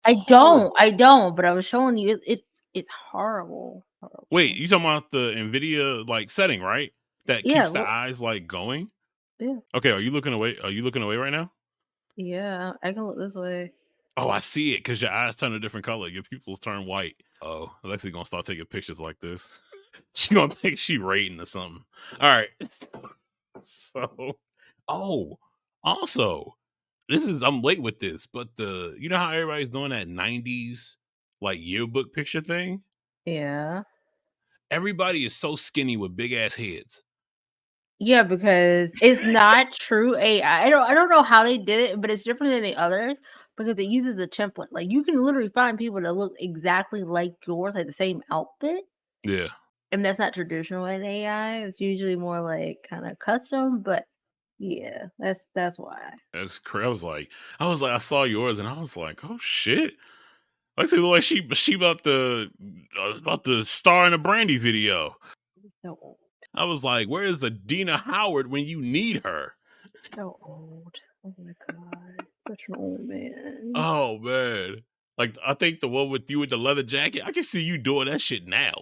I don't, but I was showing you it's horrible. Wait, you talking about the NVIDIA like setting, right? That Yeah, keeps the look, eyes like going? yeah, Okay, are you looking away? Are you looking away right now? yeah. I can look this way. Oh, I see it because your eyes turn a different color. Your pupils turn white. Oh, Alexi gonna start taking pictures like this. She gonna think she rating or something. All right. So, oh, also, I'm late with this, but you know how everybody's doing that '90s like yearbook picture thing? Yeah. Everybody is so skinny with big ass heads. Yeah, because it's not true AI. I don't know how they did it, but it's different than the others because it uses a template. Like you can literally find people that look exactly like yours, like the same outfit. Yeah, And that's not traditional in AI. It's usually more like kind of custom, but yeah, that's why. that's crazy. I saw yours, and I was like, oh shit. Lexi look like she about to star in a Brandy video. So old. I was like, where is the Dina Howard when you need her? So old. Oh my god. Such an old man. Oh man. Like I think the one with you with the leather jacket, I can see you doing that shit now.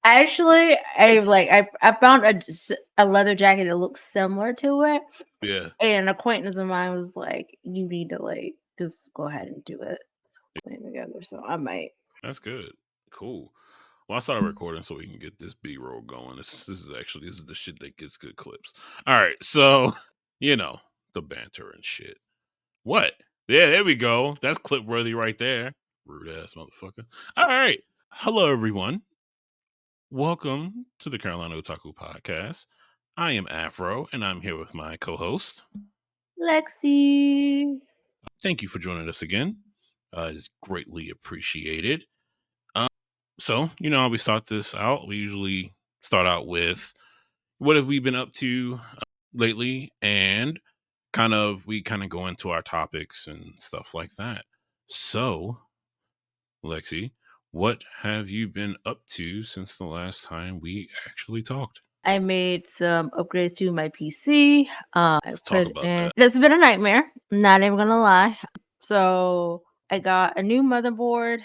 Actually, I found a leather jacket that looks similar to it. Yeah, And an acquaintance of mine was like, "You need to like just go ahead and do it." So we playing together. So I might. that's good. Cool. Well, I started recording so we can get this B roll going. This is the shit that gets good clips. All right, so the banter and shit. What? Yeah, there we go. That's clip worthy right there. Rude ass motherfucker. All right. Hello, everyone. Welcome to the Carolina Otaku Podcast. I am Afro, and I'm here with my co-host. Lexy. Thank you for joining us again. It's greatly appreciated. Um, so, how we start this out. We usually start out with what have we been up to lately, and we kind of go into our topics and stuff like that. So, Lexi, what have you been up to since the last time we actually talked? I made some upgrades to my PC. I Let's talk put about in. that. That's been a nightmare. Not even gonna lie. So I got a new motherboard,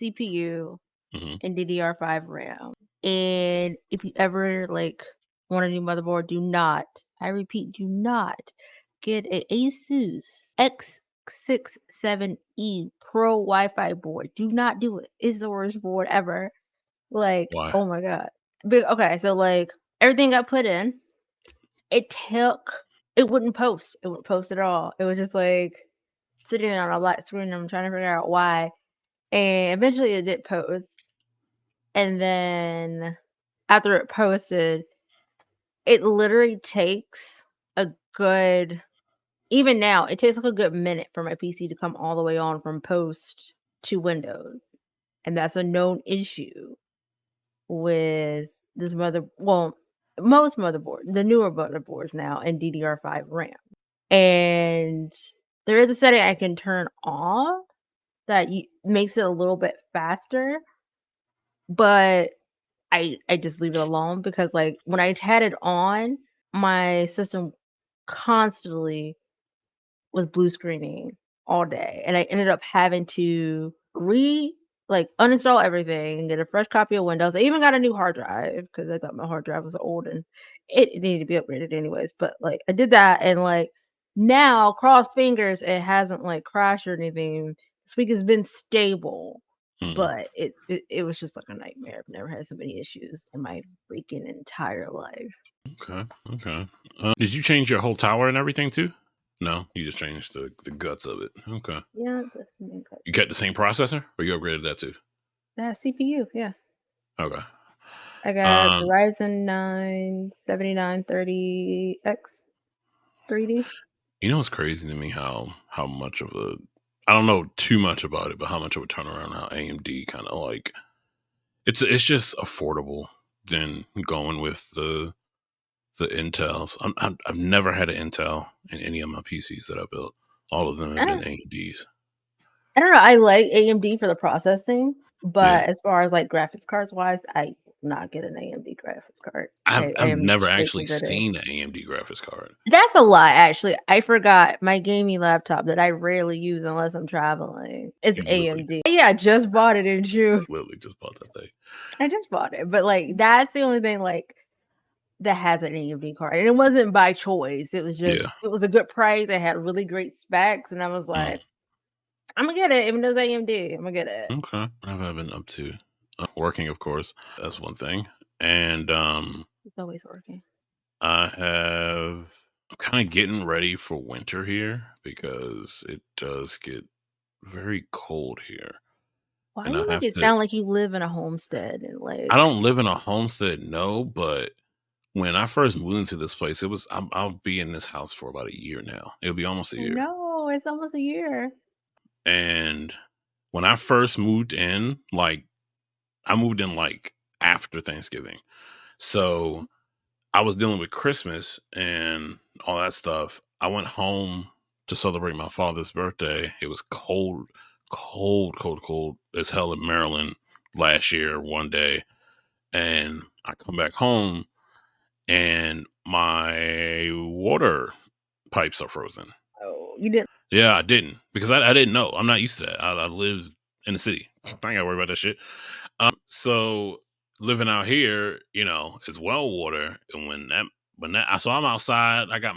CPU, Hmm. and DDR5 RAM. And if you ever like want a new motherboard, do not, I repeat, do not get a ASUS X670 Pro Wi-Fi board. Do not do it. It's the worst board ever. Like, Why? oh my god. Big okay, so like everything got put in. It took it wouldn't post. It wouldn't post at all. It was just like sitting there on a black screen. I'm trying to figure out why. And eventually it did post. And then after it posted, it literally takes a good even now, it takes like a good minute for my PC to come all the way on from post to Windows. And that's a known issue with this most motherboard, the newer motherboards now and DDR5 RAM. And there is a setting I can turn off that makes it a little bit faster, but I just leave it alone because, like, when I had it on, my system constantly was blue screening all day, and I ended up having to uninstall everything, get a fresh copy of Windows. I even got a new hard drive because I thought my hard drive was old and it needed to be upgraded anyways, but, like, I did that and, like, now, cross fingers, it hasn't, like, crashed or anything. This week has been stable. Hmm. But it was just like a nightmare. I've never had so many issues in my freaking entire life. Okay. Okay. Did you change your whole tower and everything too? No, you just changed the guts of it. Okay. Yeah, that's the main cut. You kept the same processor, or you upgraded that too? CPU, yeah. Okay. I got the Um, Ryzen 9 7930X 3D. it's crazy to me how much of a I don't know too much about it, but how much of a turnaround how AMD kind of like it's just affordable than going with the Intels. I've never had an Intel in any of my PCs that I built. All of them have Uh, been AMDs. I don't know. I like AMD for the processing, Yeah. but as far as like graphics cards wise, I not get an AMD graphics card. I've never actually did it. seen an AMD graphics card. That's a lie, actually. I forgot my gaming laptop that I rarely use unless I'm traveling. It's You literally AMD. Yeah, I just bought it in June. literally just bought that thing. I just bought it, but like that's the only thing like that has an AMD card, and it wasn't by choice. It was just Yeah. it was a good price. It had really great specs, and I was Mm. like, I'm gonna get it, even though it's AMD. I'm gonna get it. Okay. I've been up to working, of course. That's one thing. And It's always working. I'm kind of getting ready for winter here because it does get very cold here. Why And do I you make have it to sound like you live in a homestead and like I don't live in a homestead, no, but when I first moved into this place, I'll be in this house for about a year now. It'll be almost a I year. know it's almost a year. And when I first moved in, like I moved in like after Thanksgiving. So I was dealing with Christmas and all that stuff. I went home to celebrate my father's birthday. It was cold, cold, cold, cold as hell in Maryland last year, one day. And I come back home and my water pipes are frozen. Oh, you didn't. Yeah, I didn't because I didn't know. I'm not used to that. I live in the city. I ain't gotta worry about that shit. So living out here, is well water, and so I'm outside. I got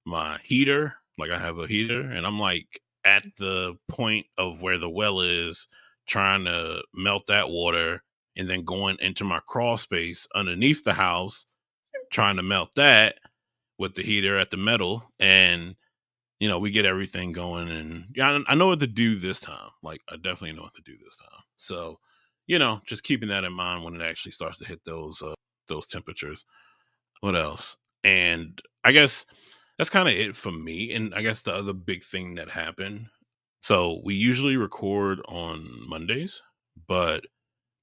my heater, like I have a heater, and I'm like at the point of where the well is, trying to melt that water, and then going into my crawl space underneath the house, trying to melt that with the heater at the metal, and we get everything going, and yeah, I know what to do this time. Like I definitely know what to do this time. So, just keeping that in mind when it actually starts to hit those temperatures. What else? And I guess that's kind of it for me. And I guess the other big thing that happened. So we usually record on Mondays, but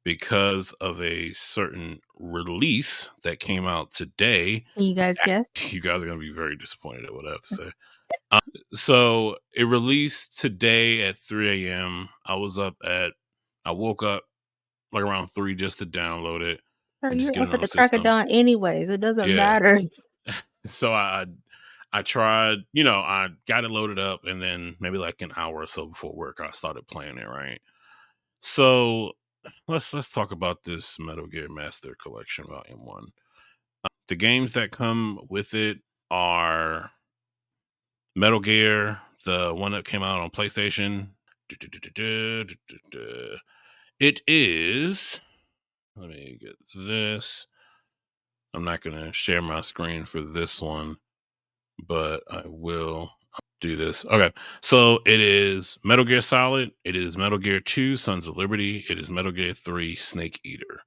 because of a certain release that came out today, Can you guys guess? you guys are gonna be very disappointed at what I have to say. So it released today at 3 a.m. I woke up like around 3 just to download it Bro, and just you're get up it at on the the crack of system. dawn anyways. It doesn't Yeah. matter. So I tried, I got it loaded up, and then maybe like an hour or so before work, I started playing it, right? So let's talk about this Metal Gear Master Collection Volume 1. The games that come with it are Metal Gear, the one that came out on PlayStation. It is. Let me get this. I'm not going to share my screen for this one, but I will do this. Okay. So it is Metal Gear Solid. It is Metal Gear 2, Sons of Liberty. It is Metal Gear 3, Snake Eater.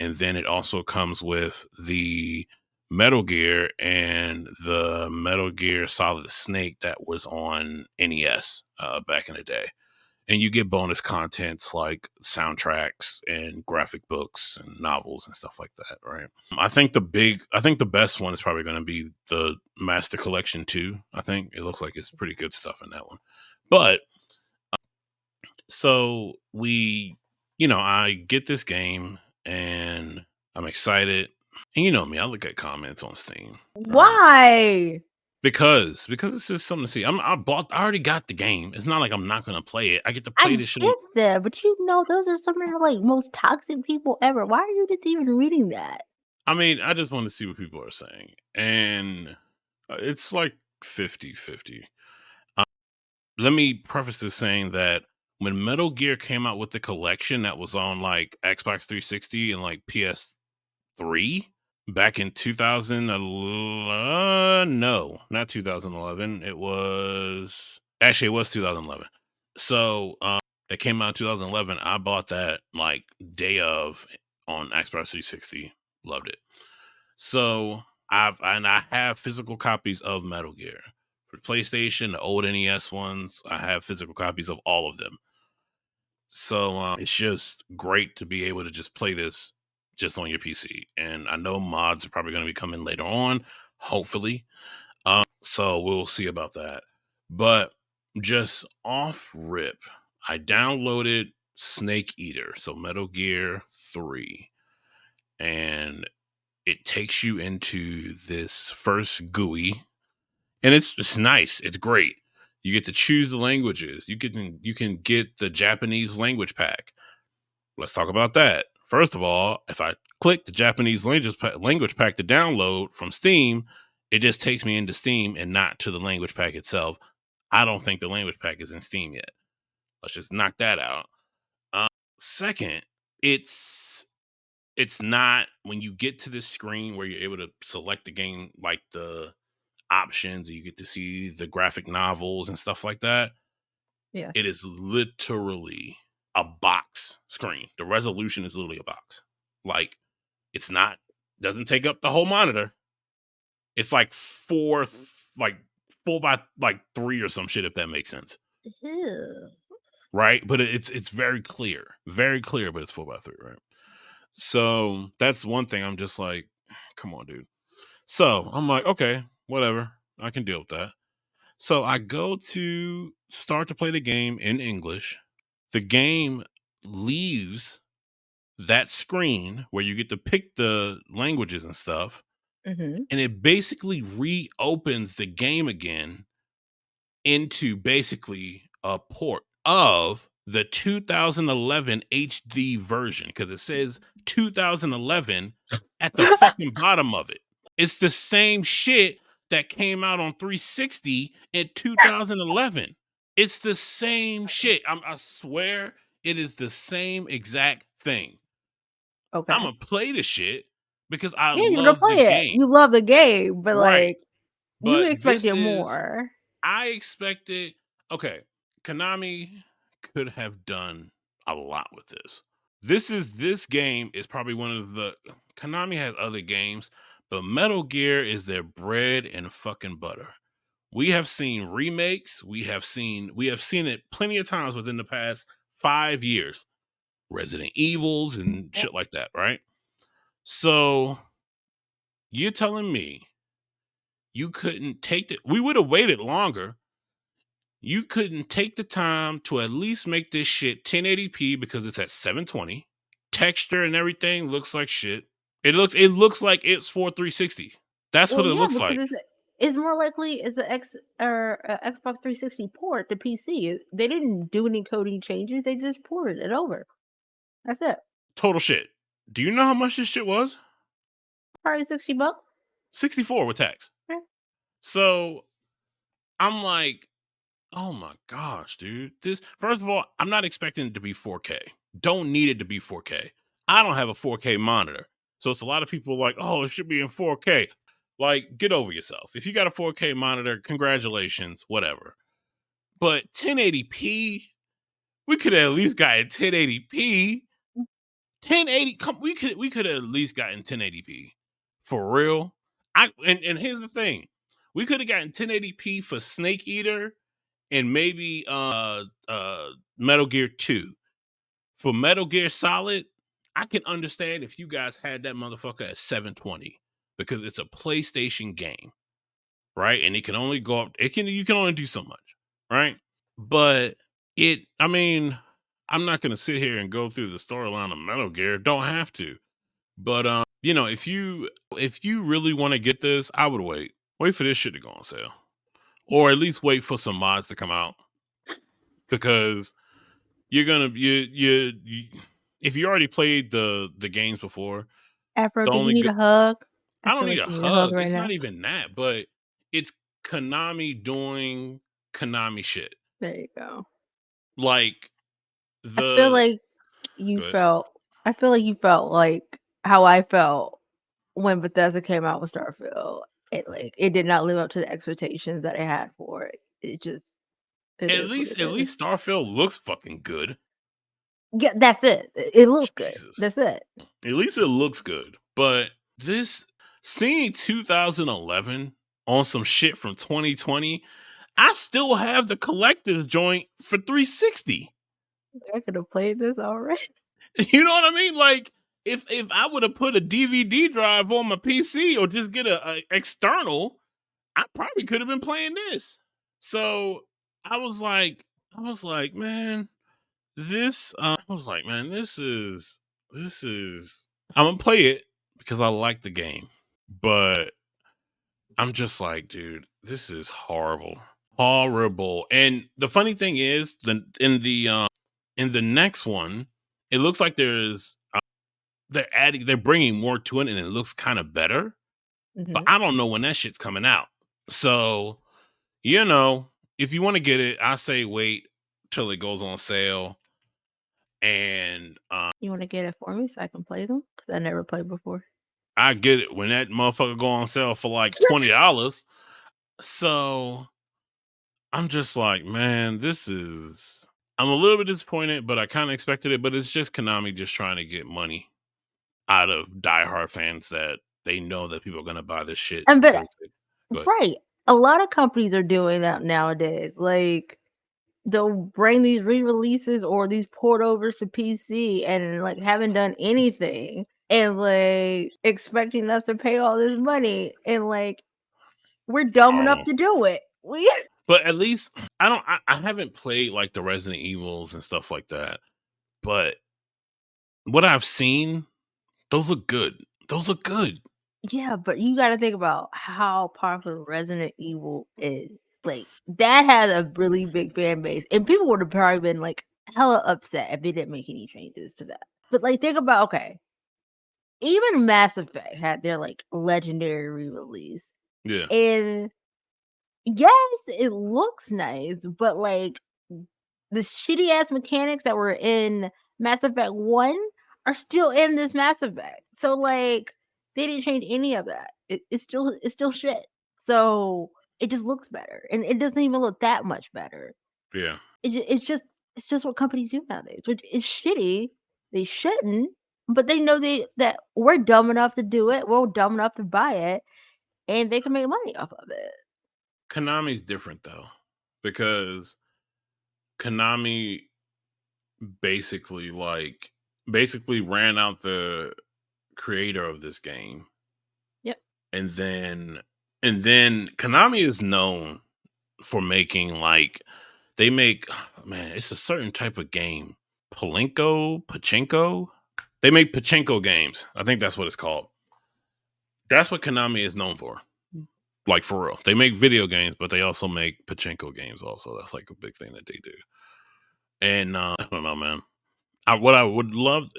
And then it also comes with the Metal Gear and the Metal Gear Solid Snake that was on NES back in the day. And you get bonus contents like soundtracks and graphic books and novels and stuff like that, right? I think the best one is probably going to be the Master Collection 2. I think it looks like it's pretty good stuff in that one. But so I get this game and I'm excited. And you know me, I look at comments on Steam, right? Why? Because it's just something to see. I already got the game. It's not like I'm not gonna play it. I get to play I this shit. get that, but those are some of the like most toxic people ever. Why are you just even reading that? I mean, I just want to see what people are saying. And it's like 50-50. Uh, Let me preface this saying that when Metal Gear came out with the collection that was on like Xbox 360 and like PS3 back in 2011, no, not 2011. It was 2011. So it came out in 2011. I bought that like day of on Xbox 360. Loved it. So I have physical copies of Metal Gear for PlayStation, the old NES ones. I have physical copies of all of them. So it's just great to be able to just play this just on your PC. And I know mods are probably going to be coming later on, hopefully. So we'll see about that. But just off rip, I downloaded Snake Eater, so Metal Gear 3. and it takes you into this first GUI, and it's nice. It's great. You get to choose the languages. You can get the Japanese language pack. Let's talk about that. First of all, if I click the Japanese language pack to download from Steam, it just takes me into Steam and not to the language pack itself. I don't think the language pack is in Steam yet. Let's just knock that out. Second, it's not when you get to this screen where you're able to select the game, like the options, you get to see the graphic novels and stuff like that. Yeah. It is literally a box screen. The resolution is literally a box. Like, it's not, doesn't take up the whole monitor. It's like 4 by 3 or some shit, if that makes sense. Ew. Right? But it's very clear. Very clear, but it's 4 by 3, right? So that's one thing. I'm just like, come on, dude. So I'm like, okay, whatever. I can deal with that. So I go to start to play the game in English. The game leaves that screen where you get to pick the languages and stuff, Mhm. and it basically reopens the game again into basically a port of the 2011 HD version, because it says 2011 at the fucking bottom of it. It's the same shit that came out on 360 in 2011. It's the same shit. I swear it is the same exact thing. I'm Okay. gonna play the shit because I Yeah, you're gonna love the play it. game. You love the game, but, Right. like, you But this expected is, more. I expected, okay, Konami could have done a lot with this. This game is probably one of the, Konami has other games, but Metal Gear is their bread and fucking butter. We have seen remakes, we have seen it plenty of times within the past 5 years. Resident Evils and Yep. shit like that, right? So, you're telling me you couldn't take it? We would have waited longer. You couldn't take the time to at least make this shit 1080p because it's at 720. Texture and everything looks like shit. It looks like it's for 360. That's Well, what it yeah, looks because like. it's more likely it's the Xbox 360 port to PC. They didn't do any coding changes, they just ported it over. That's it. Total shit. Do you know how much this shit was? Probably $60. 64 with tax. Yeah. So I'm like, oh my gosh, dude. This, first of all, I'm not expecting it to be 4K. Don't need it to be 4K. I don't have a 4K monitor. So it's a lot of people like, oh, it should be in 4K. Like, get over yourself. If you got a 4K monitor, congratulations, whatever. But 1080p, we could have at least gotten 1080p. 1080, we could have at least gotten 1080p. For real. And here's the thing. We could have gotten 1080p for Snake Eater and maybe Metal Gear 2. For Metal Gear Solid, I can understand if you guys had that motherfucker at 720 because it's a PlayStation game, right? And it can only go up, you can only do so much, right? But I mean, I'm not gonna sit here and go through the storyline of Metal Gear. Don't have to. But if you really want to get this, I would wait. Wait for this shit to go on sale. Or at least wait for some mods to come out. Because you're gonna you if you already played the games before, Afro, the do you only need good, a hug? I I don't feel need like a you need a hug hug. right It's not now. even that, but it's Konami doing Konami shit. There you go. Like I feel the like you good. felt I feel like you felt like how I felt when Bethesda came out with Starfield. It did not live up to the expectations that it had for it. It At is what least it at is. least Starfield looks fucking good. Yeah, that's it. It looks good. Jesus. That's it. At least it looks good. But this, seeing 2011 on some shit from 2020, I still have the collector's joint for 360. I could have played this already. You know what I mean? Like, if I would have put a DVD drive on my PC or just get a external, I probably could have been playing this. So I was like, man, this. I was like, man, this is. I'm gonna play it because I like the game, but I'm just like, dude, this is horrible, horrible. And the funny thing is, in the next one, it looks like they're bringing more to it, and it looks kind of better. But Mhm. I don't know when that shit's coming out. So you know, if you want to get it, I say wait till it goes on sale. And You wanna get it for me so I can play them? 'Cause I never played before. I get it when that motherfucker go on sale for like $20. So I'm just like, man, I'm a little bit disappointed, but I kind of expected it. But it's just Konami just trying to get money out of diehard fans that they know that people are gonna buy this shit And but because go ahead. right, a lot of companies are doing that nowadays, like, they'll bring these re-releases or these port overs to PC and, like, haven't done anything and, like, expecting us to pay all this money and, like, we're dumb enough Oh, to do it. We but at least I haven't played like the Resident Evils and stuff like that. But what I've seen, those look good. Those look good. Yeah, but you gotta think about how popular Resident Evil is. Like, that has a really big fan base, and people would have probably been, like, hella upset if they didn't make any changes to that. But, like, think about okay, even Mass Effect had their, like, legendary re-release, Yeah, and yes, it looks nice, but, like, the shitty ass mechanics that were in Mass Effect 1 are still in this Mass Effect. So, like, they didn't change any of that. It's still shit. So, it just looks better, and it doesn't even look that much better. yeah. It's just what companies do nowadays, which is shitty. They shouldn't, but they know that we're dumb enough to do it, we're dumb enough to buy it, and they can make money off of it. Konami's different though, because Konami basically basically ran out the creator of this game, Yep. and then Konami is known for making they make man, it's a certain type of game, pachinko. They make pachinko games. I think that's what it's called. That's what Konami is known for. Like for real, they make video games, but they also make pachinko games. Also, that's like a big thing that they do. And I don't know, man. What I would love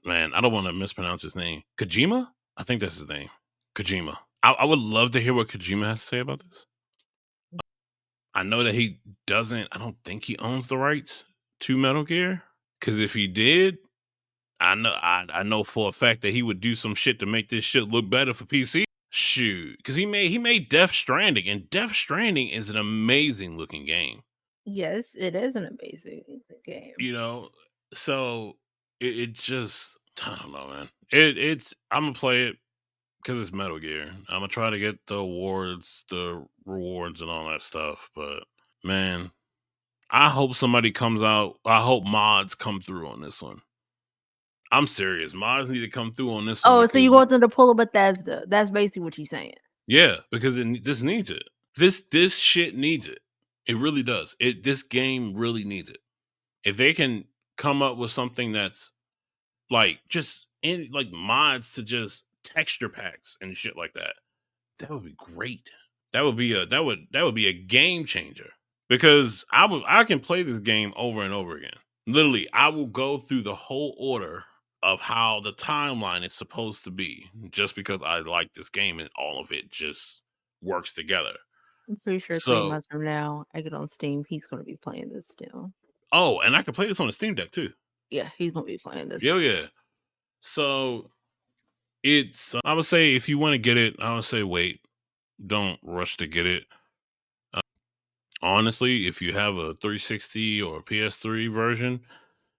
man. I don't want to mispronounce his name. Kojima. I think that's his name. Kojima. I would love to hear what Kojima has to say about this. I know that he doesn't. I don't think he owns the rights to Metal Gear. Because if he did, I know for a fact that he would do some shit to make this shit look better for PC. Shoot, because he made Death Stranding, and Death Stranding is an amazing looking game. Yes, it is an amazing game. You know, so it just I don't know, man. It's I'm gonna play it because it's Metal Gear. I'm gonna try to get the awards, the rewards, and all that stuff. But man, I hope somebody comes out. I hope mods come through on this one. I'm serious. Mods need to come through on this one Oh, so because you want them to pull a Bethesda. That's basically what you're saying. yeah, because this needs it. This shit needs it. It really does. This game really needs it. If they can come up with something that's like just in like mods to just texture packs and shit like that, that would be great. That would be a game changer because I can play this game over and over again. Literally, I will go through the whole order of how the timeline is supposed to be just because I like this game and all of it just works together. I'm pretty sure 3 So, months from now, I get on Steam, he's gonna be playing this still. oh, and I can play this on the Steam Deck too. Yeah, he's gonna be playing Yeah, this. yeah. So I would say if you want to get it, I would say wait. Don't rush to get it. Uh, Honestly, if you have a 360 or a PS3 version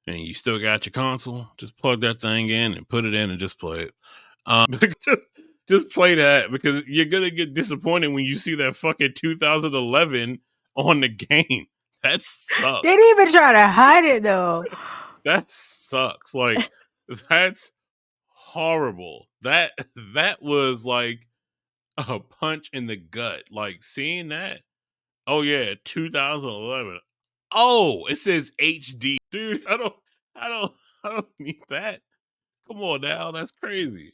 and you still got your console, just plug that thing in and put it in and just play it. Just play that because you're gonna get disappointed when you see that fucking 2011 on the game. That sucks. They didn't even try to hide it though. That sucks. Like that's horrible. That was like a punch in the gut. Like seeing that. Oh yeah, 2011. Oh, it says HD. Dude, I don't I don't need that. Come on now, that's crazy.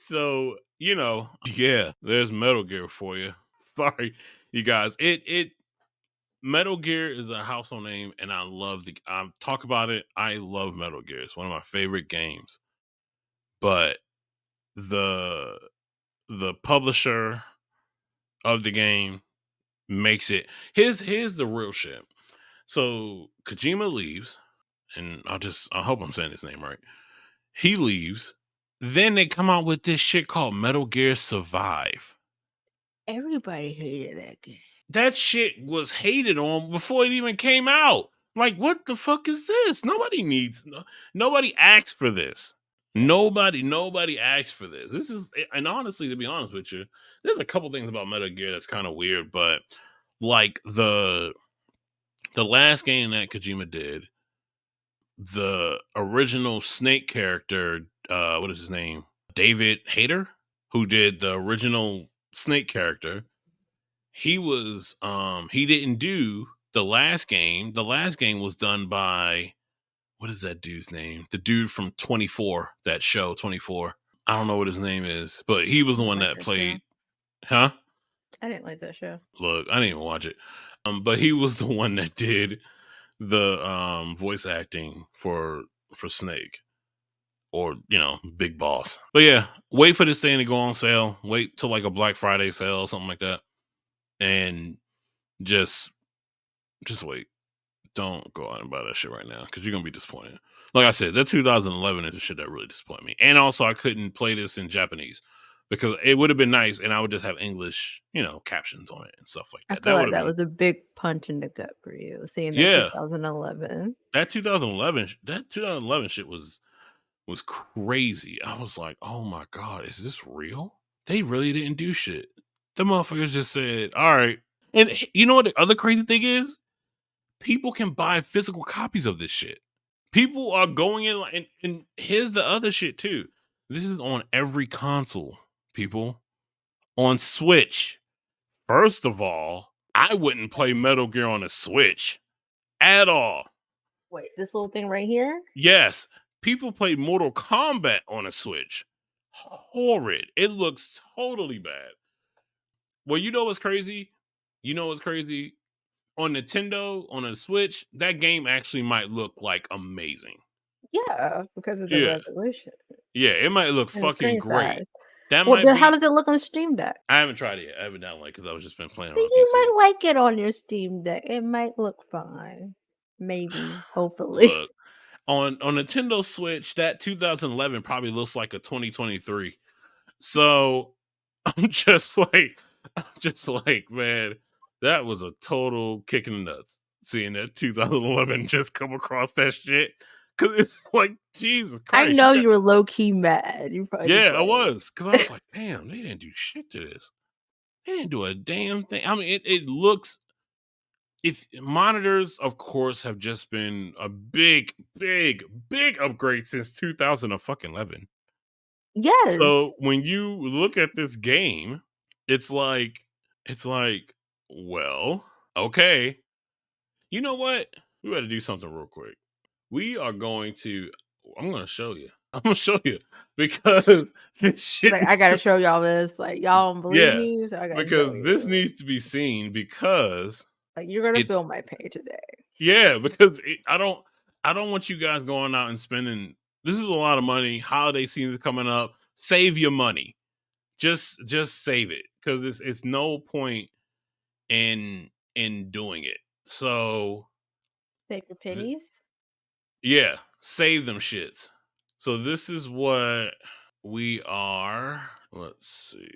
So, yeah, there's Metal Gear for you. Sorry, you guys. It Metal Gear is a household name, and I love the talk about it. I love Metal Gear. It's one of my favorite games. But the the publisher of the game makes it. Here's the real shit. So Kojima leaves, and I hope I'm saying his name right. He leaves. Then they come out with this shit called Metal Gear Survive. Everybody hated that game. That shit was hated on before it even came out. Like, what the fuck is this? Nobody asked for this. Nobody asked for this. This is, and honestly, to be honest with you, there's a couple things about Metal Gear that's kind of weird, but like the last game that Kojima did, the original Snake character, what is his name? David Hayter, who did the original Snake character. He didn't do the last game. The last game was done by, what is that dude's name? The dude from 24, that show 24. I don't know what his name is, but he was the one that played. Huh? I didn't like that show. Look, I didn't even watch it. But he was the one that did the voice acting for Snake, or Big Boss. But yeah, wait for this thing to go on sale. Wait till like a Black Friday sale or something like that, and just wait. Don't go out and buy that shit right now, because you're gonna be disappointed. Like I said, that 2011 is the shit that really disappointed me. And also, I couldn't play this in Japanese because it would have been nice, and I would just have English, captions on it and stuff like I that. feel That would like have that been, was a big punch in the gut for you, seeing that yeah. 2011. That 2011 shit was crazy. I was like, oh my god, is this real? They really didn't do shit. The motherfuckers just said, all right. And you know what the other crazy thing is? People can buy physical copies of this shit. People are going in, and here's the other shit too. This is on every console, people. On Switch. First of all, I wouldn't play Metal Gear on a Switch at all. Wait, this little thing right here? Yes, people play Mortal Kombat on a Switch. Horrid. It looks totally bad. Well, you know what's crazy? You know what's crazy? On Nintendo, on a Switch, that game actually might look like amazing. Yeah, because of the Yeah. resolution Yeah, it might look and the fucking screen great. size. That Well, might then how be. does it look on Steam Deck? I haven't tried it yet. I haven't downloaded because I was just been playing on Then my you PC. might like it on your Steam Deck. It might look fine. Maybe, hopefully. Look, on Nintendo Switch, that 2011 probably looks like a 2023. So I'm just like, man, that was a total kick in the nuts. Seeing that 2011 just come across that shit, because it's like, Jesus I Christ, know you were low key mad. You probably just yeah, I like was, because I was like, damn, they didn't do shit to this. They didn't do a damn thing. I mean, it looks. If monitors, of course, have just been a big upgrade since 2011. yes. So when you look at this game, it's like, well, okay. You know what? We got to do something real quick. We are going to. I'm going to show you. I'm going to show you, because this shit. Like I gotta show y'all this. Like y'all don't believe Yeah, me, so I gotta show because this you. needs to be seen, because Like you're gonna it's feel my pain today. yeah, because I don't want you guys going out and spending. This is a lot of money. Holiday season coming up. Save your money. Just save it, because it's no point in doing it. So Save your pennies. yeah, save them shits. So this is what we are. Let's see.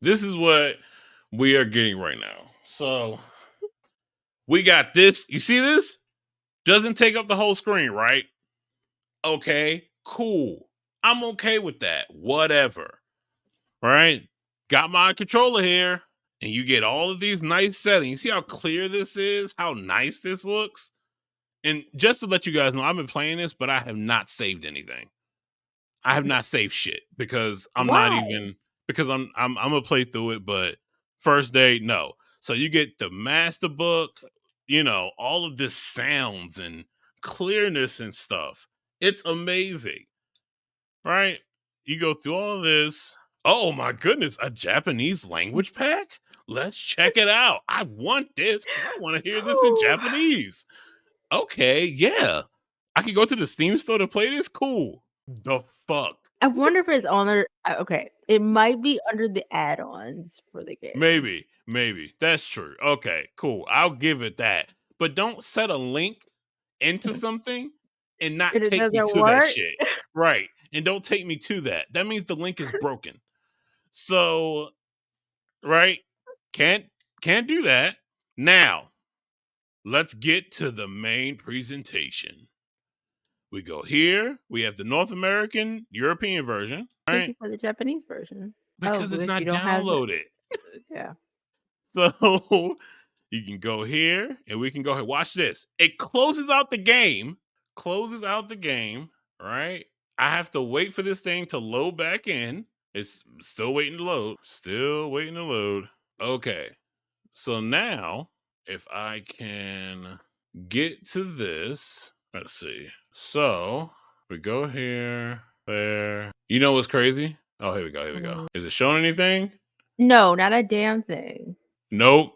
This is what we are getting right now. So we got this. You see this? Doesn't take up the whole screen, right? Okay, cool. I'm okay with that. Whatever. Right? Got my controller here, and you get all of these nice settings. You see how clear this is? How nice this looks? And just to let you guys know, I've been playing this, but I have not saved anything. I have not saved shit, because I'm not Why? even, because I'm gonna play through it, but first day, no. So you get the master book, all of this sounds and clearness and stuff. It's amazing. Right? You go through all this. Oh my goodness, a Japanese language pack? Let's check it out. I want this because I want to hear this in Japanese. Okay, yeah. I can go to the Steam store to play this? Cool. The fuck? I wonder if it's on there. Okay, it might be under the add-ons for the game. Maybe. That's true. Okay, cool. I'll give it that. But don't set a link into something and not And it take me doesn't to that work? shit. Right. And don't take me to that. That means the link is broken. So, right? Can't do that. Now, let's get to the main presentation. We go here. We have the North American, European version, right? Looking for the Japanese version. Oh, Because it's because you not don't have the downloaded. yeah. So you can go here and we can go here. Watch this. It closes out the game. Closes out the game, right? I have to wait for this thing to load back in. It's still waiting to load. Still waiting to load. Okay. So now, if I can get to this, let's see. So we go here, there. You know what's crazy? Oh, here we go. Here we go. Is it showing anything? No, not a damn thing. Nope.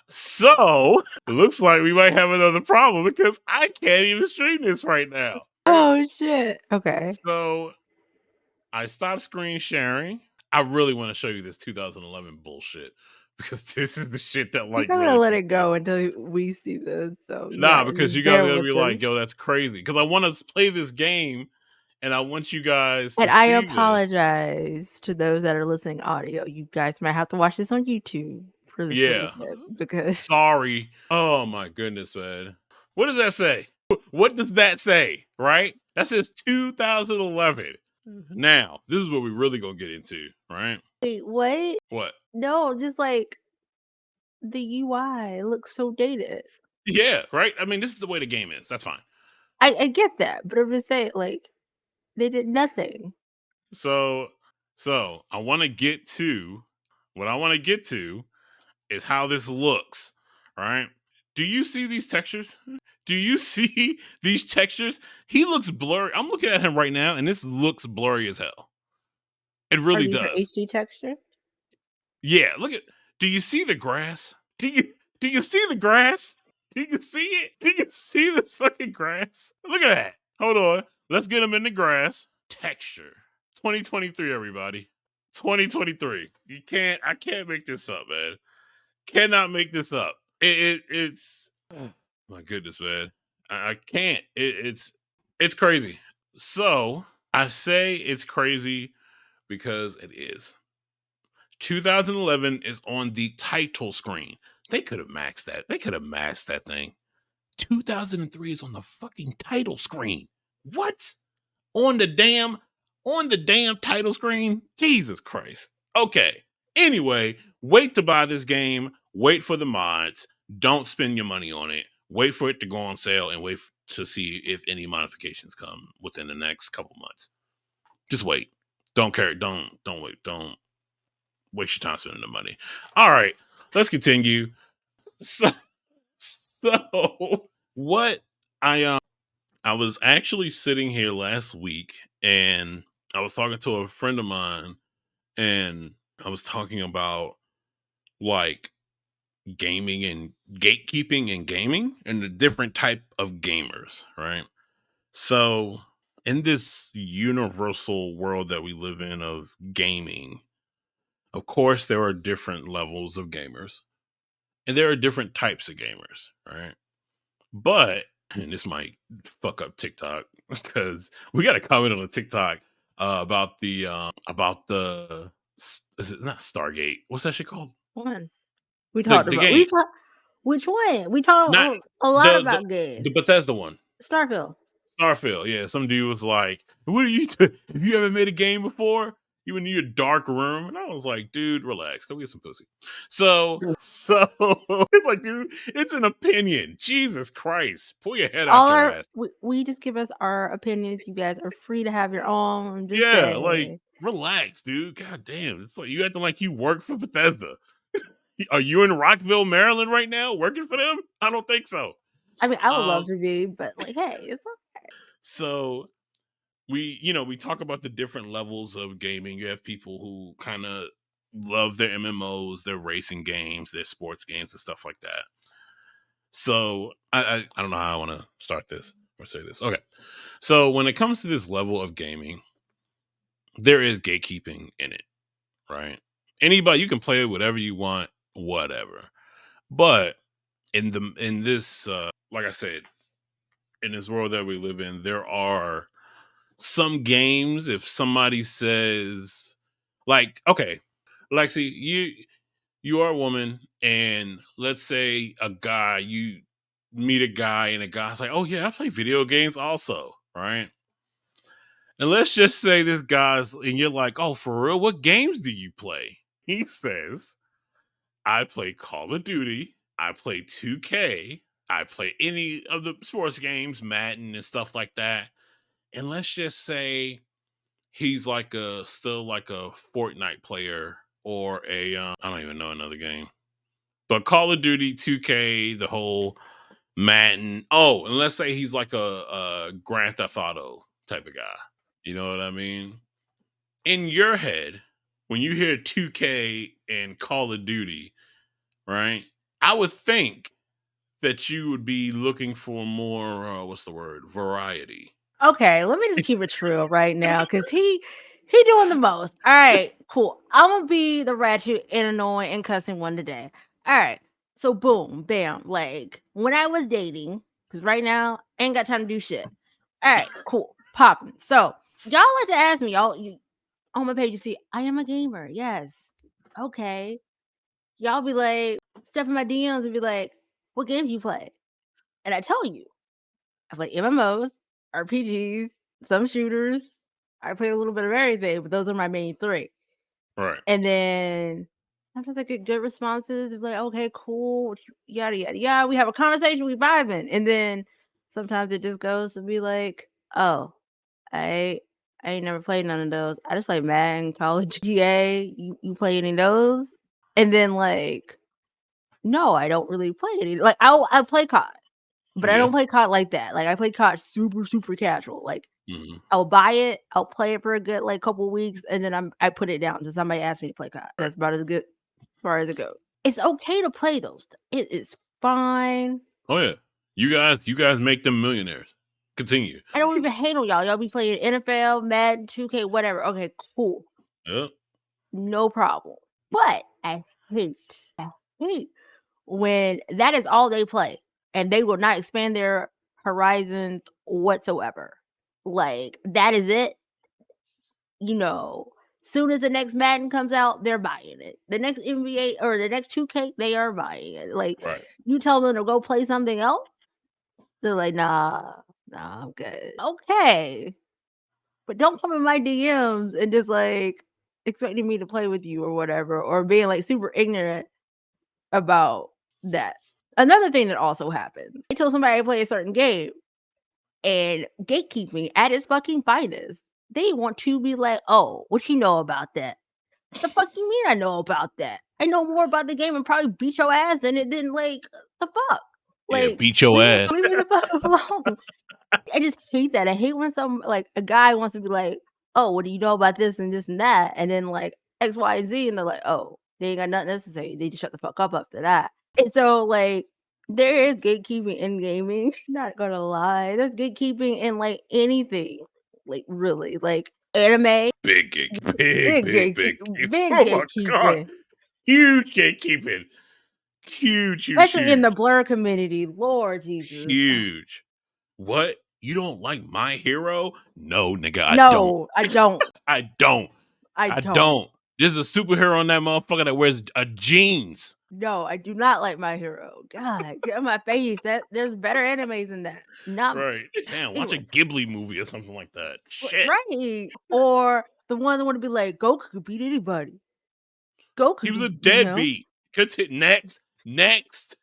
So it looks like we might have another problem because I can't even stream this right now. Oh shit. Okay. So I stopped screen sharing. I really want to show you this 2011 bullshit because this is the shit that We're like gonna really let pissed it me off. go until we see this. So you Nah, guys because just you guys are bear gonna with be like, this. yo, that's crazy. Because I want to play this game and I want you guys to And I see this. apologize to those that are listening audio. You guys might have to watch this on YouTube for this little Yeah. bit because Sorry. Oh my goodness, man. What does that say? What does that say? Right? That says 2011. Now, this is what we really gonna get into, right? wait, what? What? No, just like the UI looks so dated. Yeah, right? I mean, this is the way the game is. That's fine. I get that, but I'm just saying, like, they did nothing. So I want to get to what I want to get to is how this looks, right? Do you see these textures? Do you see these textures? He looks blurry. I'm looking at him right now, and this looks blurry as hell. It Are really these your does. HD texture? Yeah, look at. Do you see the grass? Do you see the grass? Do you see it? Do you see this fucking grass? Look at that. Hold on. Let's get him in the grass. Texture. 2023, everybody. 2023. I can't make this up, man. Cannot make this up. It's oh, my goodness, man. I can't. It's crazy. So I say it's crazy because it is. 2011 is on the title screen. They could have maxed that. They could have masked that thing. 2003 is on the fucking title screen. What? On the damn title screen? Jesus Christ. Okay. Anyway, wait to buy this game. Wait for the mods. Don't spend your money on it. Wait for it to go on sale and wait to see if any modifications come within the next couple months. Just wait. Don't care. Don't wait. Don't waste your time spending the money. All right, let's continue. So, what I was actually sitting here last week and I was talking to a friend of mine and I was talking about like gaming and gatekeeping and gaming and the different type of gamers, right? So, in this universal world that we live in of gaming, of course there are different levels of gamers. And there are different types of gamers, right? But and this might fuck up TikTok because we got a comment on the TikTok about the is it not Stargate? What's that shit called? One. We The talked the about game, which one? We talked not a lot the about games. the Bethesda one. Starfield. Starfield, yeah. Some dude was like, "What are you? Have you ever made a game before? You in your dark room?" And I was like, "Dude, relax. Go get some pussy." So, like, dude, it's an opinion. Jesus Christ, pull your head out All your our ass. we just give us our opinions. You guys are free to have your own. Just Yeah, like, say. relax, dude. God damn, it's like you acting like you work for Bethesda. Are you in Rockville, Maryland, right now, working for them? I don't think so. I mean, I would love Um, to be, but like, hey, it's so we talk about the different levels of gaming. You have people who kind of love their MMOs, their racing games, their sports games, and stuff like that. So I don't know how I want to start this or say this. Okay, so when it comes to this level of gaming, there is gatekeeping in it, right? Anybody, you can play whatever you want, whatever. But in this like I said, in this world that we live in, there are some games, if somebody says, like, okay, Lexi, you are a woman, and let's say you meet a guy, and a guy's like, oh yeah, I play video games also, right? And let's just say this guy's, and you're like, oh, for real, what games do you play? He says, I play Call of Duty, I play 2K, I play any of the sports games, Madden and stuff like that. And let's just say he's like still like a Fortnite player, or a I don't even know another game. But Call of Duty, 2K, the whole Madden. Oh, and let's say he's like a Grand Theft Auto type of guy. You know what I mean? In your head, when you hear 2K and Call of Duty, right? I would think that you would be looking for more what's the word? Variety. Okay, let me just keep it real right now, cause he doing the most. All right, cool. I'm gonna be the ratchet and annoying and cussing one today. All right, so boom, bam. Like when I was dating, cause right now ain't got time to do shit. All right, cool, popping. So y'all like to ask me, on my page, you see, I am a gamer. Yes, okay. Y'all be like, step in my DMs and be like, what games you play? And I tell you. I play MMOs, RPGs, some shooters. I play a little bit of everything, but those are my main 3. Right. And then sometimes I get good responses. They're like, okay, cool, yada yada yada. We have a conversation, we vibing. And then sometimes it just goes to be like, oh, I I ain't never played none of those. I just play Madden, Call of GA. You play any of those? And then like, no, I don't really play any. Like I play COD. But I Yeah. don't play COD like that. Like, I play COD super, super casual. Like, Hmm. I'll buy it, I'll play it for a good, like, couple weeks, and then I put it down until somebody asks me to play COD. Right. That's about as good as far as it goes. It's okay to play those. It is fine. Oh yeah. You guys make them millionaires. Continue. I don't even hate on y'all. Y'all be playing NFL, Madden, 2K, whatever. Okay, cool. Yep. No problem. But I hate when that is all they play and they will not expand their horizons whatsoever. Like that is it. Soon as the next Madden comes out, they're buying it. The next NBA or the next 2K, they are buying it. Like Right. you tell them to go play something else, they're like, nah, I'm good. Okay. But don't come in my DMs and just like expecting me to play with you or whatever, or being like super ignorant about that. Another thing that also happens, I told somebody to play a certain game, and gatekeeping at its fucking finest. They want to be like, "Oh, what you know about that? The fuck you mean I know about that? I know more about the game and probably beat your ass in it than like the fuck. Yeah. Like, Beat your leave ass. leave me the fuck alone." I just hate that. I hate when some like a guy wants to be like, "Oh, what do you know about this and this and that?" And then like X, Y, and Z, and they're like, "Oh, they ain't got nothing else to say. They just shut the fuck up after that." And so like there is gatekeeping in gaming. Not gonna lie, there's gatekeeping in like anything, like really, like anime, Big gate. Big, big big, big. big Oh my god. gatekeeping, Huge gatekeeping. Huge, huge, especially in the huge. blur community. Lord Jesus, Huge. What? You don't like my hero? No, nigga, I don't. no, I don't. I don't. I I don't. don't. There's a superhero on that motherfucker that wears a jeans. No, I do not like My Hero. God, get on my face. That there's better animes than that. Not Right. Man, watch a anyway, Ghibli movie or something like that. Shit. right? Or the ones that want to be like Goku could beat anybody. He Goku was a could beat him. deadbeat. Next. Next.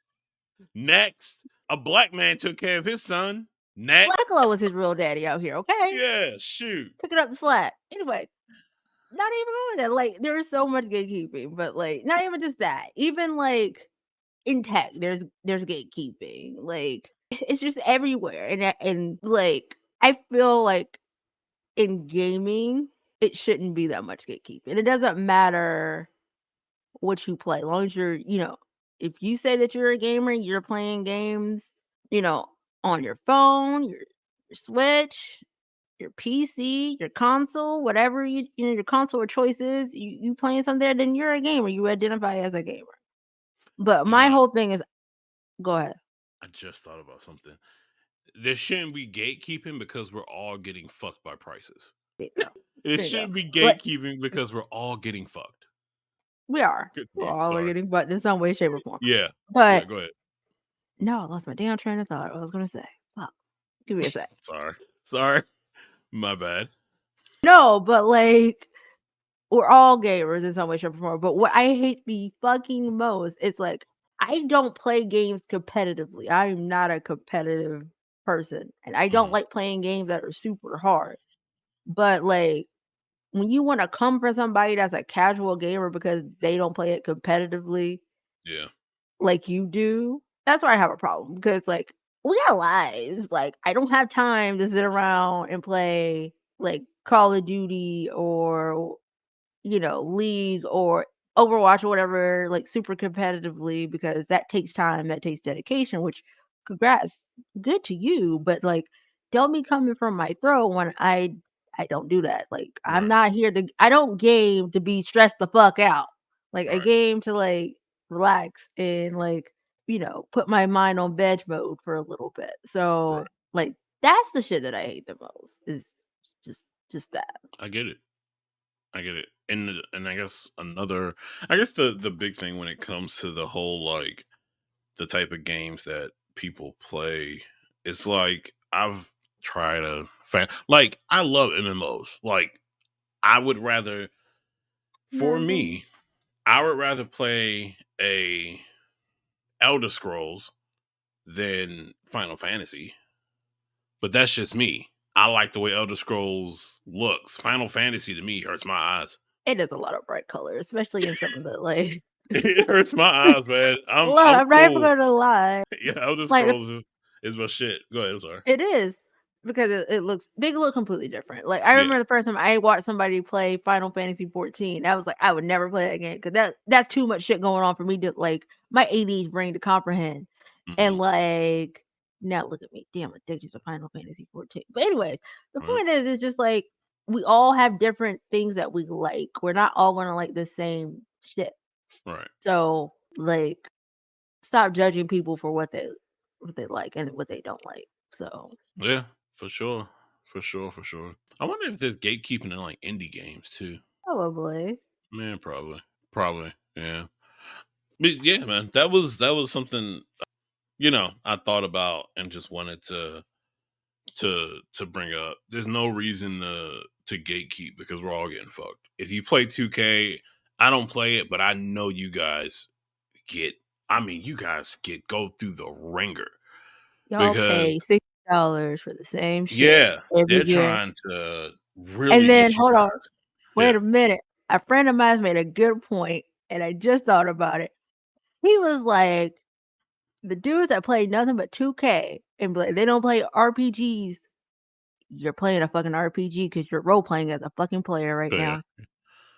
Next. A black man took care of his son. Next. Blacklo was his real daddy out here. Okay, Yeah, shoot. picking up the slack. Anyway, not even going that. Like there is so much gatekeeping, but like not even just that. Even like in tech, there's gatekeeping. Like it's just everywhere, and like I feel like in gaming, it shouldn't be that much gatekeeping. It doesn't matter what you play, as long as you're, if you say that you're a gamer, you're playing games, on your phone, your Switch, your PC, your console, whatever your console of choice is, you playing something there, then you're a gamer. You identify as a gamer. But You know, my whole thing is, go ahead. I just thought about something. There shouldn't be gatekeeping because we're all getting fucked by prices. There you go. It There you go. shouldn't be Like gatekeeping because we're all getting fucked. we are. We're Continue. all Sorry. getting but in some way, shape, or form. Yeah. Yeah. But Go ahead. no, I lost my damn train of thought. What I was gonna say. Fuck. Give me a sec. Sorry. Sorry. My bad. No, but like we're all gamers in some way, shape, or form. But what I hate the fucking most is like I don't play games competitively. I am not a competitive person, and I don't Mhm. like playing games that are super hard. But like when you want to come for somebody that's a casual gamer because they don't play it competitively Yeah. like you do, that's where I have a problem because like we got lives. Like I don't have time to sit around and play like Call of Duty or League or Overwatch or whatever, like super competitively because that takes time, that takes dedication, which congrats, good to you. But like, don't be coming from my throat when I don't do that. Like, I'm Right. not here to. I don't game to be stressed the fuck out. Like a Right. game to like relax and like put my mind on veg mode for a little bit. Right. So like that's the shit that I hate the most is just that. I get it. I get it. And I guess the big thing when it comes to the whole like the type of games that people play, it's like I've tried a like I love MMOs. Like I would rather for Never. me, I would rather play a Elder Scrolls than Final Fantasy. But that's just me. I like the way Elder Scrolls looks. Final Fantasy to me hurts my eyes. It is a lot of bright colors, especially in some of the like It hurts my eyes, man. look, I'm I'm not even cool. gonna lie. Yeah, Elder Like Scrolls is my shit. Go ahead. I'm sorry. it is because they look completely different. Like I Yeah. remember the first time I watched somebody play Final Fantasy 14, I was like, I would never play that again because that's too much shit going on for me to like my AD's brain to comprehend. And Hmm. like now look at me, damn addicted to Final Fantasy 14. But anyways, the Right. point is it's just like we all have different things that we like. We're not all gonna like the same shit. Right. So like stop judging people for what they like and what they don't like. So Yeah. For sure. For sure. For sure. I wonder if there's gatekeeping in like indie games too. probably. Man, probably. Probably. Yeah. But yeah, man. That was something I thought about and just wanted to bring up. There's no reason to gatekeep because we're all getting fucked. If you play 2K, I don't play it, but I know you guys get. I mean, you guys go through the ringer Y'all because pay $60 for the same shit yeah, every they're year. trying to And really then get you hold on, guys. wait Yeah, a minute. A friend of mine made a good point, and I just thought about it. He was like, the dudes that play nothing but 2K and they don't play RPGs. You're playing a fucking RPG because you're role playing as a fucking player right yeah, now.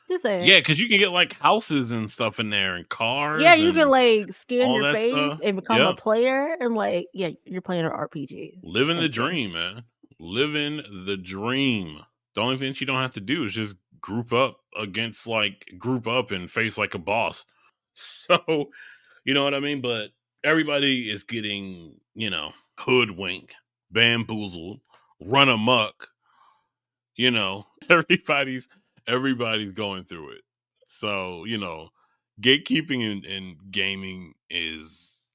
Just saying. yeah. Because you can get like houses and stuff in there, and Yeah, cars you can and like scan all your that face stuff. and become a Yeah, player, and like, yeah, you're playing an RPG. living the Same thing. dream, man. Living the dream. The only thing you don't have to do is just group up and face like a boss. So, you know what I mean? But everybody is getting, hoodwinked, bamboozled, run amok, you know. Everybody's going through it. So, gatekeeping in gaming it's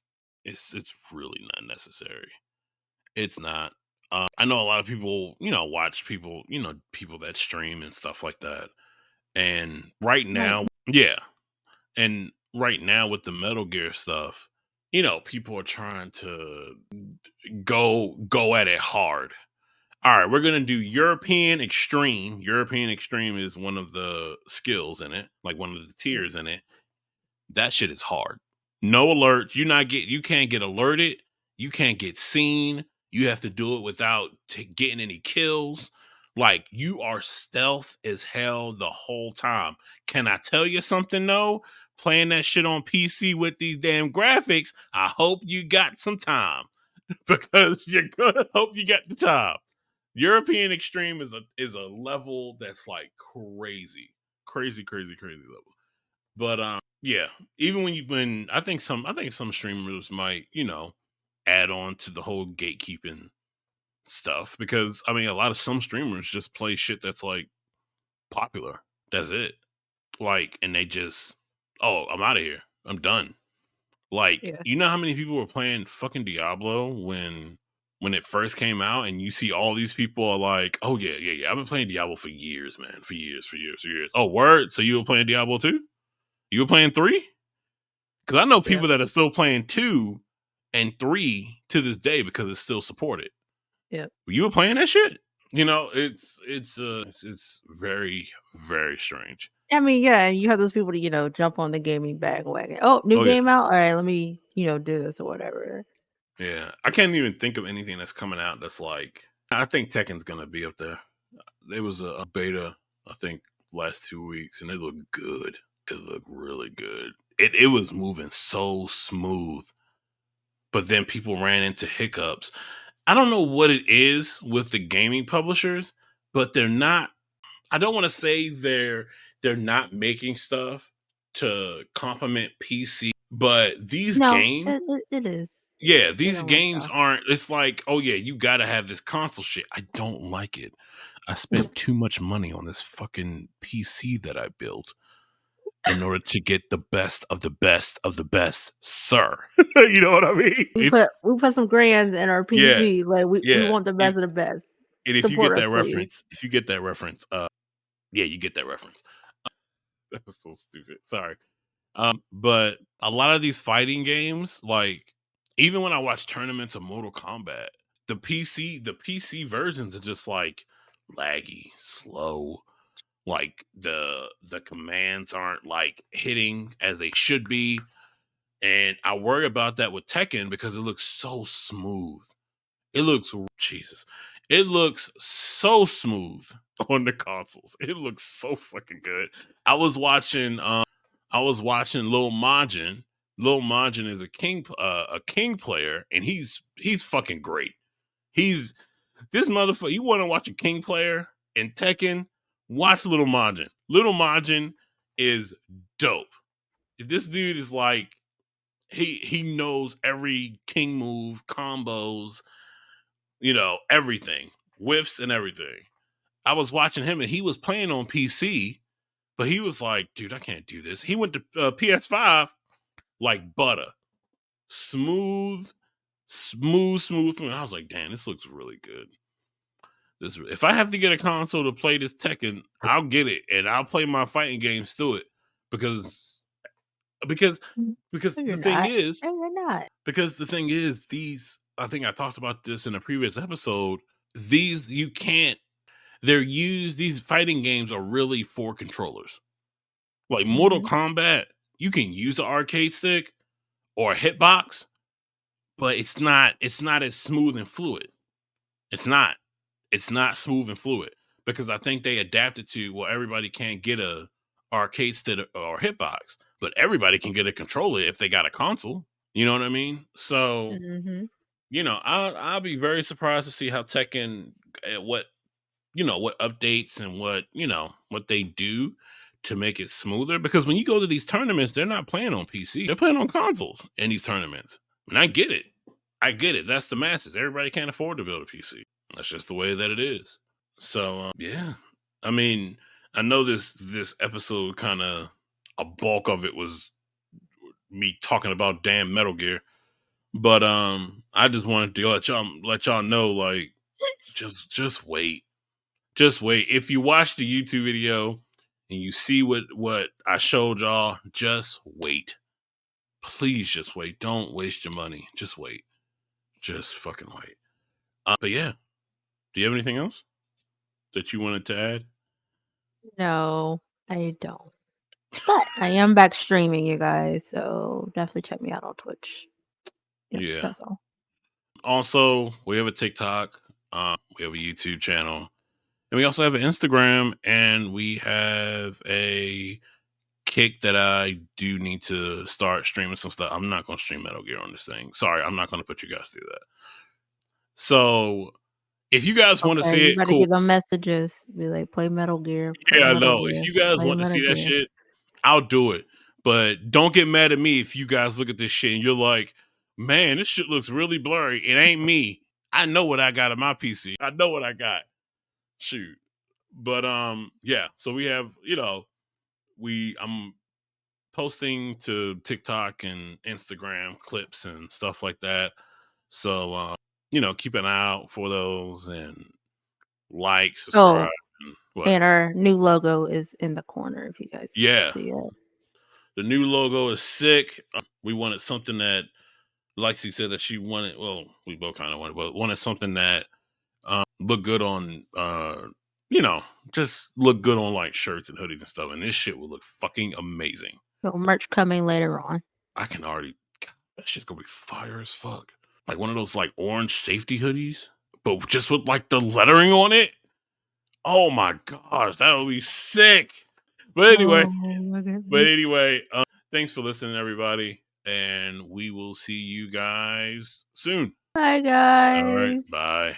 really not necessary. It's not. I know a lot of people, watch people, people that stream and stuff like that. And right Like, now, yeah. And right now with the Metal Gear stuff, people are trying to go at it hard. All right, we're gonna do European Extreme. European Extreme is one of the skills in it, like one of the tiers in it. That shit is hard. No alerts. You can't get alerted. You can't get seen. You have to do it without getting any kills. Like, you are stealth as hell the whole time. Can I tell you something though? Playing that shit on PC with these damn graphics, I hope you got some time because you're gonna hope you got the time. European Extreme is a level that's like crazy level. But yeah, even when I think some streamers might add on to the whole gatekeeping stuff because I mean a lot of some streamers just play shit that's like popular. That's it. Like, and they just, oh, I'm out of here. I'm done. Like, Yeah. you know how many people were playing fucking Diablo when it first came out, and you see all these people are like, oh yeah. I've been playing Diablo for years, man. For years. Oh, word. So you were playing Diablo 2? You were playing 3? Because I know Yeah. people that are still playing 2 and 3 to this day because it's still supported. Yeah. You were playing that shit? It's very, very strange. I mean, yeah, you have those people to, jump on the gaming bandwagon. Oh, new Oh yeah. game out? All right, let me, do this or whatever. Yeah. I can't even think of anything that's coming out that's like, I think Tekken's gonna be up there. There was a beta, I think, last 2 weeks, and it looked good. It looked really good. It was moving so smooth, but then people ran into hiccups. I don't know what it is with the gaming publishers, but they're not. I don't want to say they're not making stuff to complement PC, but these No, games, it is. yeah, They these don't want games stuff. aren't. It's like, oh yeah, you gotta have this console shit. I don't like it. I spent too much money on this fucking PC that I built in order to get the best of the best of the best, sir. You know what I mean? We put some grands in our Yeah, PC. Like we yeah. want the best of the best. If you Support get us, that please. reference, yeah, you get that reference. That was so stupid. Sorry. But a lot of these fighting games, like even when I watch tournaments of Mortal Kombat, the PC versions are just like laggy, slow. Like the commands aren't like hitting as they should be. And I worry about that with Tekken because it looks so smooth. It looks Jesus. It looks so smooth on the consoles. It looks so fucking good. I was watching Lil Majin. Lil Majin is a king player, and he's fucking great. He's this motherfucker. You want to watch a king player in Tekken? Watch Little Majin. Little Majin is dope. This dude is like he knows every king move, combos, everything, whiffs and everything. I was watching him and he was playing on PC, but he was like, dude, I can't do this. He went to PS5 like butter, smooth, smooth. And I was like, damn, this looks really good. If I have to get a console to play this Tekken, I'll get it and I'll play my fighting games through it because because No, because the you're thing not. is No, you're not. because the thing is these I think I talked about this in a previous episode. These you can't these fighting games are really for controllers. Like Mortal Mhm. Kombat, you can use an arcade stick or a hitbox, but it's not as smooth and fluid. It's not. It's not smooth and fluid because I think they adapted to well everybody can't get a arcade stick or hitbox, but everybody can get a controller if they got a console. You know what I mean? So, Mhm. I'll be very surprised to see how Tekken what what updates and what they do to make it smoother because when you go to these tournaments they're not playing on PC, they're playing on consoles in these tournaments, and I get it, that's the masses, everybody can't afford to build a PC, that's just the way that it is. So yeah, I mean, I know this episode kind of a bulk of it was me talking about damn Metal Gear, but I just wanted to let y'all know, like, just wait. Just wait. If you watch the YouTube video and you see what I showed y'all, just wait. Please just wait. Don't waste your money. Just wait. Just fucking wait. But yeah, do you have anything else that you wanted to add? No, I don't. But I am back streaming, you guys, so definitely check me out on Twitch. Yep, Yeah. that's all. Also, we have a TikTok. We have a YouTube channel. And we also have an Instagram, and we have a Kick that I do need to start streaming some stuff. I'm not going to stream Metal Gear on this thing. Sorry, I'm not going to put you guys through that. So if you guys want to Okay, see you it, better cool. give them messages. Be like, play Metal Gear. Play Yeah, Metal no. If Gear. you guys Play want to Metal see that Gear. shit, I'll do it. But don't get mad at me if you guys look at this shit and you're like, man, this shit looks really blurry. It ain't me. I know what I got on my PC. I know what I got. Shoot. But yeah. So we have, I'm posting to TikTok and Instagram clips and stuff like that. So keep an eye out for those and like, subscribe, Oh, and what? and our new logo is in the corner if you guys Yeah. see it. The new logo is sick. We wanted something that Lexy said that she wanted. Well, we both kind of wanted something that looked good on, just look good on like shirts and hoodies and stuff. And this shit will look fucking amazing. So merch coming later on. I can already. God, that shit's gonna be fire as fuck. Like one of those like orange safety hoodies, but just with like the lettering on it. Oh my gosh, that would be sick. But anyway, Oh my goodness. thanks for listening, everybody, and we will see you guys soon. Bye, All right, guys. bye.